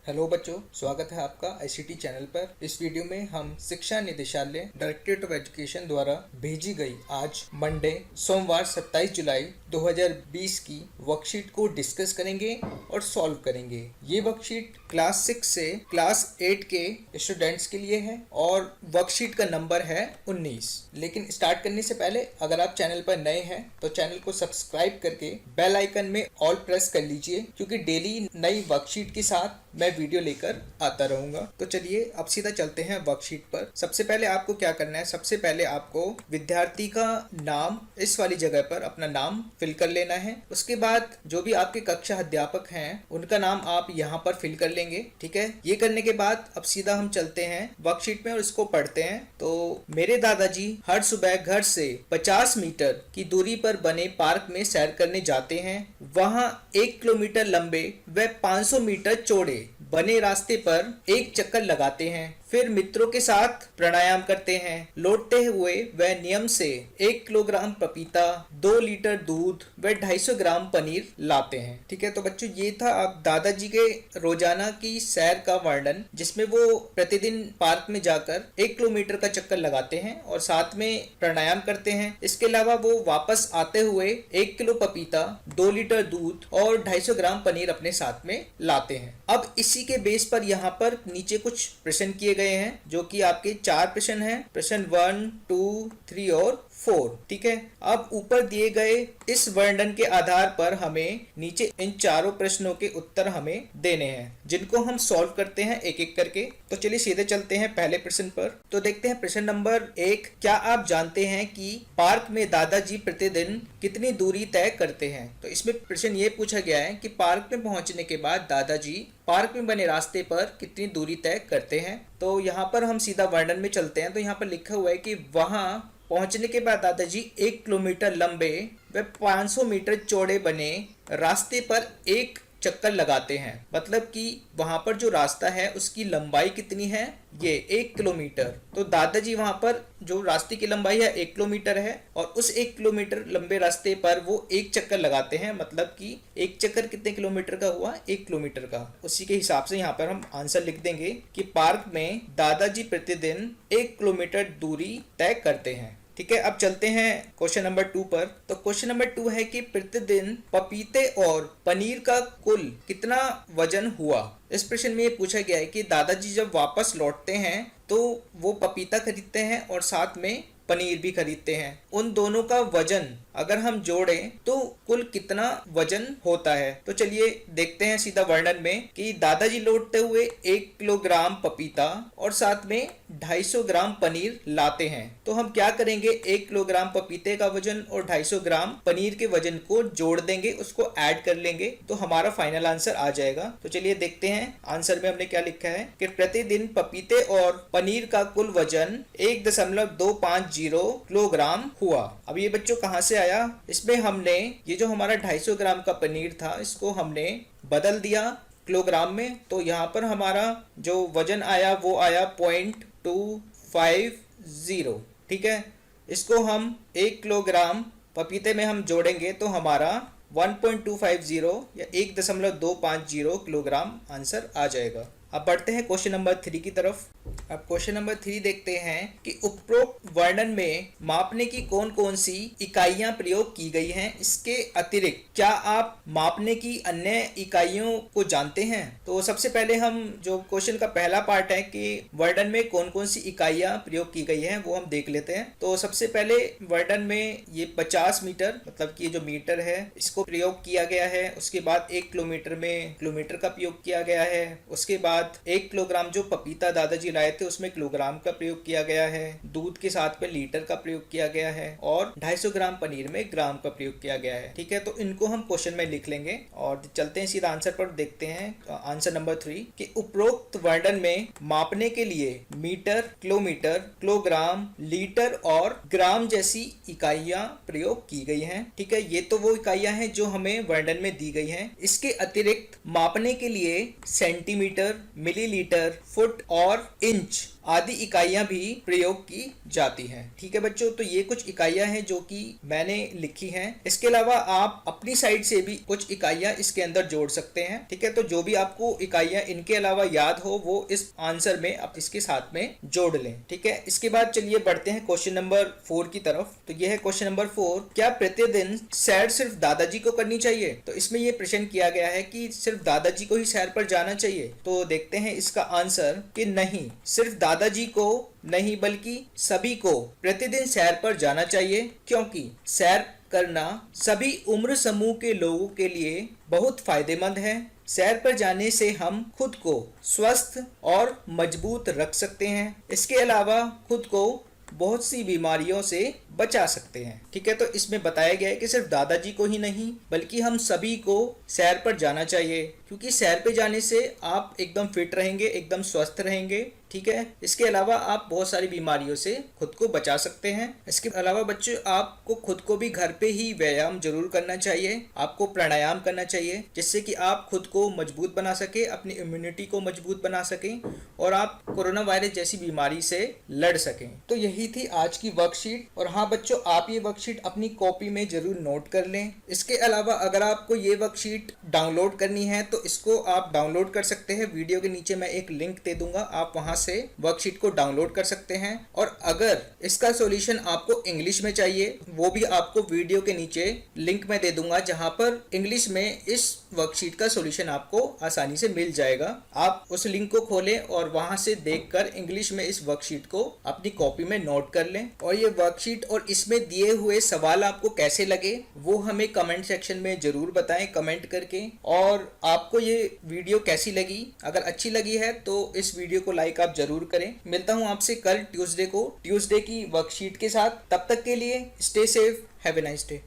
Hello बच्चों, स्वागत है आपका आईसीटी चैनल पर। इस वीडियो में हम शिक्षा निदेशालय डायरेक्टरेट ऑफ एजुकेशन द्वारा भेजी गई आज मंडे सोमवार 27 जुलाई 2020 की वर्कशीट को डिस्कस करेंगे और सॉल्व करेंगे। ये वर्कशीट क्लास 6 से क्लास 8 के स्टूडेंट्स के लिए है और वर्कशीट का नंबर है 19। लेकिन स्टार्ट करने से पहले अगर आप चैनल पर नए हैं तो चैनल को सब्सक्राइब करके बेल आइकन में ऑल प्रेस कर लीजिए, क्योंकि डेली नई वर्कशीट के साथ मैं वीडियो लेकर आता रहूंगा। तो चलिए अब सीधा चलते हैं वर्कशीट पर। सबसे पहले आपको क्या करना है, सबसे पहले आपको विद्यार्थी का नाम इस वाली जगह पर अपना नाम फिल कर लेना है। उसके बाद जो भी आपके कक्षा अध्यापक हैं उनका नाम आप यहाँ पर फिल कर लेंगे। ठीक है, ये करने के बाद अब सीधा हम चलते हैं वर्कशीट में और इसको पढ़ते हैं। तो मेरे दादाजी हर सुबह घर से 50 मीटर की दूरी पर बने पार्क में सैर करने जाते हैं। वहाँ 1 किलोमीटर लंबे व 500 मीटर चौड़े बने रास्ते पर एक चक्कर लगाते हैं, फिर मित्रों के साथ प्राणायाम करते हैं। लौटते हुए वह नियम से 1 किलोग्राम पपीता, 2 लीटर दूध व 250 ग्राम पनीर लाते हैं। ठीक है, तो बच्चों ये था आप दादाजी के रोजाना की सैर का वर्णन, जिसमें वो प्रतिदिन पार्क में जाकर 1 किलोमीटर का चक्कर लगाते हैं और साथ में प्राणायाम करते हैं। इसके अलावा वो वापस आते हुए 1 किलो पपीता, 2 लीटर दूध और 250 ग्राम पनीर अपने साथ में लाते हैं। अब इसी के बेस पर यहाँ पर नीचे कुछ प्रश्न किए गए हैं, जो कि आपके 4 प्रश्न हैं, प्रश्न 1, 2, 3 और 4। ठीक है, अब ऊपर दिए गए इस वर्णन के आधार पर हमें नीचे इन चारों प्रश्नों के उत्तर हमें देने हैं, जिनको हम सॉल्व करते हैं एक एक करके। तो चलिए सीधे चलते हैं पहले प्रश्न पर। तो देखते हैं प्रश्न नंबर 1। क्या आप जानते हैं कि पार्क में दादाजी प्रतिदिन कितनी दूरी तय करते हैं? तो इसमें प्रश्न ये पूछा गया है कि पार्क में पहुंचने के बाद दादाजी पार्क में बने रास्ते पर कितनी दूरी तय करते हैं। तो यहाँ पर हम सीधा वर्णन में चलते हैं। तो यहाँ पर लिखा हुआ है कि वहाँ पहुंचने के बाद दादाजी 1 किलोमीटर लंबे व 500 मीटर चौड़े बने रास्ते पर एक चक्कर लगाते हैं। मतलब कि वहां पर जो रास्ता है उसकी लंबाई कितनी है, ये 1 किलोमीटर। तो दादाजी वहां पर जो रास्ते की लंबाई है 1 किलोमीटर है और उस 1 किलोमीटर लंबे रास्ते पर वो एक चक्कर लगाते हैं। मतलब कि एक चक्कर कितने किलोमीटर का हुआ, 1 किलोमीटर का। उसी के हिसाब से यहाँ पर हम आंसर लिख देंगे कि पार्क में दादाजी प्रतिदिन 1 किलोमीटर दूरी तय करते हैं। ठीक है, अब चलते हैं क्वेश्चन नंबर 2 पर। तो क्वेश्चन नंबर 2 है कि प्रतिदिन पपीते और पनीर का कुल कितना वजन हुआ। इस प्रश्न में ये पूछा गया है कि दादाजी जब वापस लौटते हैं तो वो पपीता खरीदते हैं और साथ में पनीर भी खरीदते हैं। उन दोनों का वजन अगर हम जोड़ें तो कुल कितना वजन होता है। तो चलिए देखते हैं सीधा वर्णन में कि दादाजी लौटते हुए 1 किलोग्राम पपीता और साथ में 250 ग्राम पनीर लाते हैं। तो हम क्या करेंगे, 1 किलोग्राम पपीते का वजन और 250 ग्राम पनीर के वजन को जोड़ देंगे, उसको ऐड कर लेंगे तो हमारा फाइनल आंसर आ जाएगा। तो चलिए देखते हैं आंसर में हमने क्या लिखा है कि प्रतिदिन पपीते और पनीर का कुल वजन 1.250 किलोग्राम हुआ। अब ये बच्चों कहाँ से आया, इसमें हमने ये जो हमारा 250 ग्राम का पनीर था इसको हमने बदल दिया किलोग्राम में। तो यहाँ पर हमारा जो वजन आया वो आया 0.250। ठीक है, इसको हम 1 किलोग्राम पपीते में हम जोड़ेंगे तो हमारा 1.250 या 1.250 किलोग्राम आंसर आ जाएगा। अब बढ़ते हैं क्वेश्चन नंबर 3 की तरफ। अब क्वेश्चन नंबर 3 देखते हैं कि उपरोक्त वर्णन में मापने की कौन कौन सी इकाइयां प्रयोग की गई हैं। इसके अतिरिक्त क्या आप मापने की अन्य इकाइयों को जानते हैं? तो सबसे पहले हम जो क्वेश्चन का पहला पार्ट है कि वर्णन में कौन कौन सी इकाइयां प्रयोग की गई हैं वो हम देख लेते हैं। तो सबसे पहले वर्णन में ये 50 मीटर मतलब कि जो मीटर है इसको प्रयोग किया गया है। उसके बाद 1 किलोमीटर में किलोमीटर का प्रयोग किया गया है। उसके बाद 1 किलोग्राम जो पपीता दादाजी लाए थे उसमें किलोग्राम का प्रयोग किया गया है। दूध के साथ में लीटर का प्रयोग किया गया है और 250 ग्राम पनीर में ग्राम का प्रयोग किया गया है। ठीक है, तो इनको हम क्वेश्चन में लिख लेंगे और चलते हैं सीधा आंसर पर। देखते हैं आंसर नंबर 3 कि उपरोक्त वर्णन में मापने के लिए मीटर, किलोमीटर, किलोग्राम, लीटर और ग्राम जैसी इकाइयां प्रयोग की गई हैं। ठीक है, ये तो वो इकाइयां हैं जो हमें वर्णन में दी गई हैं। इसके अतिरिक्त मापने के लिए सेंटीमीटर, मिलीलीटर, फुट और इंच आदि इकाइयां भी प्रयोग की जाती हैं। ठीक है बच्चों, तो ये कुछ इकाइयां हैं जो कि मैंने लिखी हैं। इसके अलावा आप अपनी साइड से भी कुछ इकाइयां इसके अंदर जोड़ सकते हैं। ठीक है, तो जो भी आपको इकाइयां इनके अलावा याद हो वो इस आंसर में आप इसके साथ में जोड़ लें। ठीक है, इसके बाद चलिए बढ़ते हैं क्वेश्चन नंबर 4 की तरफ। तो यह है क्वेश्चन नंबर 4, क्या प्रतिदिन सैर सिर्फ दादाजी को करनी चाहिए? तो इसमें यह प्रश्न किया गया है कि सिर्फ दादाजी को ही सैर पर जाना चाहिए। तो देखते हैं इसका आंसर कि नहीं, सिर्फ दादाजी को नहीं बल्कि सभी को प्रतिदिन सैर पर जाना चाहिए, क्योंकि सैर करना सभी उम्र समूह के लोगों के लिए बहुत फायदेमंद है। सैर पर जाने से हम खुद को स्वस्थ और मजबूत रख सकते हैं। इसके अलावा खुद को बहुत सी बीमारियों से बचा सकते हैं। ठीक है, तो इसमें बताया गया है कि सिर्फ दादाजी को ही नहीं बल्कि हम सभी को सैर पर जाना चाहिए, क्योंकि सैर पे जाने से आप एकदम फिट रहेंगे, एकदम स्वस्थ रहेंगे। ठीक है, इसके अलावा आप बहुत सारी बीमारियों से खुद को बचा सकते हैं। इसके अलावा बच्चों, आपको खुद को भी घर पे ही व्यायाम जरूर करना चाहिए। आपको प्राणायाम करना चाहिए, जिससे कि आप खुद को मजबूत बना सके, अपनी इम्यूनिटी को मजबूत बना सकें और आप कोरोना वायरस जैसी बीमारी से लड़ सकें। तो यही थी आज की वर्कशीट। और हाँ बच्चों, आप ये वर्कशीट अपनी कॉपी में जरूर नोट कर लें। इसके अलावा अगर आपको ये वर्कशीट डाउनलोड करनी है तो इसको आप डाउनलोड कर सकते हैं। वीडियो के नीचे मैं एक लिंक दे दूंगा, आप वहां से वर्कशीट को डाउनलोड कर सकते हैं। और अगर इसका सॉल्यूशन आपको इंग्लिश में चाहिए, वो भी आपको वीडियो के नीचे लिंक में दे दूंगा, जहां पर इंग्लिश में इस वर्कशीट का सॉल्यूशन आपको आसानी से मिल जाएगा। आप उस लिंक को खोलें और वहां से देखकर इंग्लिश में इस वर्कशीट को अपनी कॉपी में नोट कर लें। और ये वर्कशीट और इसमें दिए हुए सवाल आपको कैसे लगे वो हमें कमेंट सेक्शन में जरूर बताएं, कमेंट करके। और आपको ये वीडियो कैसी लगी? अगर अच्छी लगी है तो इस वीडियो को लाइक आप जरूर करें। मिलता हूं आपसे कल ट्यूसडे की वर्कशीट के साथ। तब तक के लिए stay safe, have a nice day.